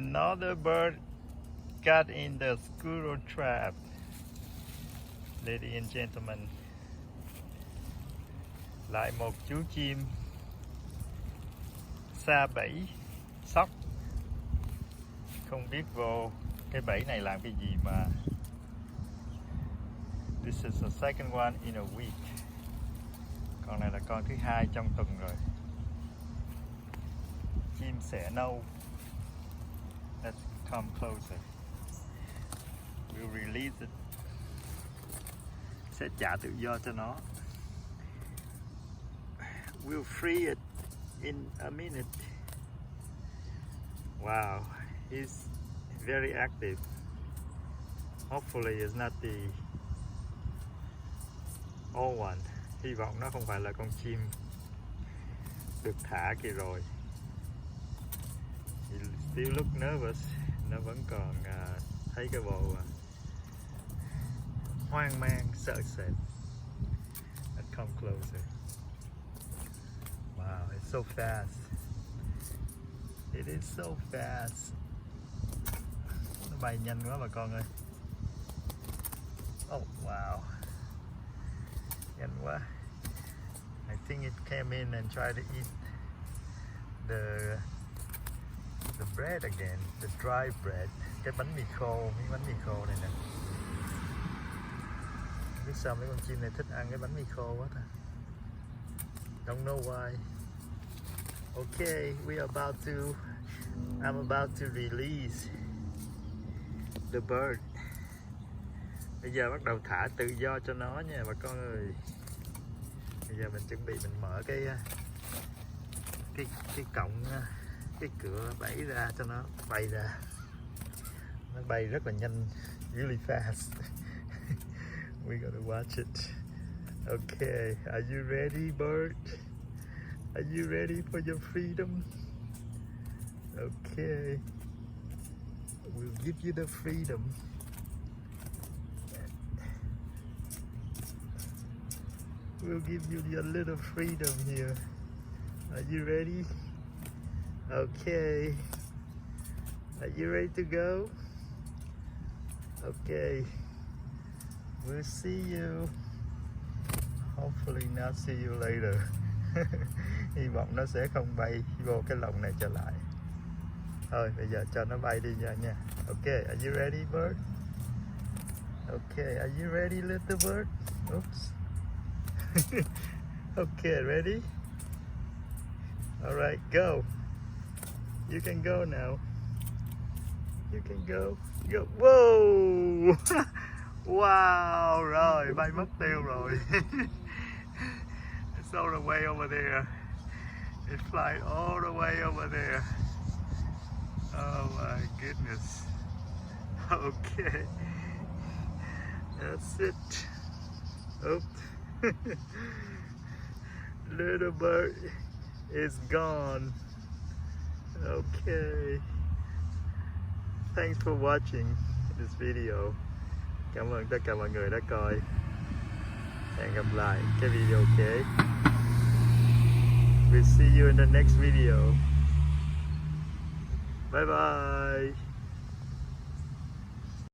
Another bird got in the squirrel trap. Ladies and gentlemen, lại một chú chim sa bẫy sóc. Không biết vô cái bẫy này làm cái gì mà. This is the second one in a week. Con này là con thứ hai trong tuần rồi. Chim sẻ nâu. Let's come closer. We'll release it. Sẽ trả tự do cho nó. We'll free it in a minute. Wow, he's very active. Hopefully it's not the old one. Hy vọng nó không phải là con chim được thả kia rồi. He still look nervous. Nó vẫn còn thấy cái bộ hoang mang, sợ sệt. Let's come closer. Wow, it's so fast. It is so fast. Nó bay nhanh quá bà con ơi. Oh wow. Nhanh quá. I think it came in and tried to eat the bread again, the dry bread. Cái bánh mì khô, miếng bánh mì khô này nè. Không biết sao mấy con chim này thích ăn cái bánh mì khô quá ta. Don't know why. Okay, I'm about to release the bird. Bây giờ bắt đầu thả tự do cho nó nha bà con ơi. Bây giờ mình chuẩn bị mình mở cái cổng, cái cửa bẫy ra cho nó bay ra. Nó bay rất là nhanh, really fast. We're gonna watch it. Okay, are you ready, bird? Are you ready for your freedom? Okay, we'll give you the freedom. We'll give you your little freedom here. Are you ready? Okay. Are you ready to go? Okay. We'll see you. Hopefully not see you later. Hy vọng nó sẽ không bay vô cái lồng này trở lại. Thôi bây giờ cho nó bay đi nha. Okay, are you ready, bird? Okay, are you ready, little bird? Oops. Okay, ready? All right, go. You can go now. You can go. Go. Whoa! Wow, rồi bay mất tiêu rồi. It's all the way over there. It flies all the way over there. Oh my goodness. Okay. That's it. Oops. Little bird is gone. Okay. Thanks for watching this video. Cảm ơn tất cả mọi người đã coi. Hẹn gặp lại cái video kế. We'll see you in the next video. Bye bye.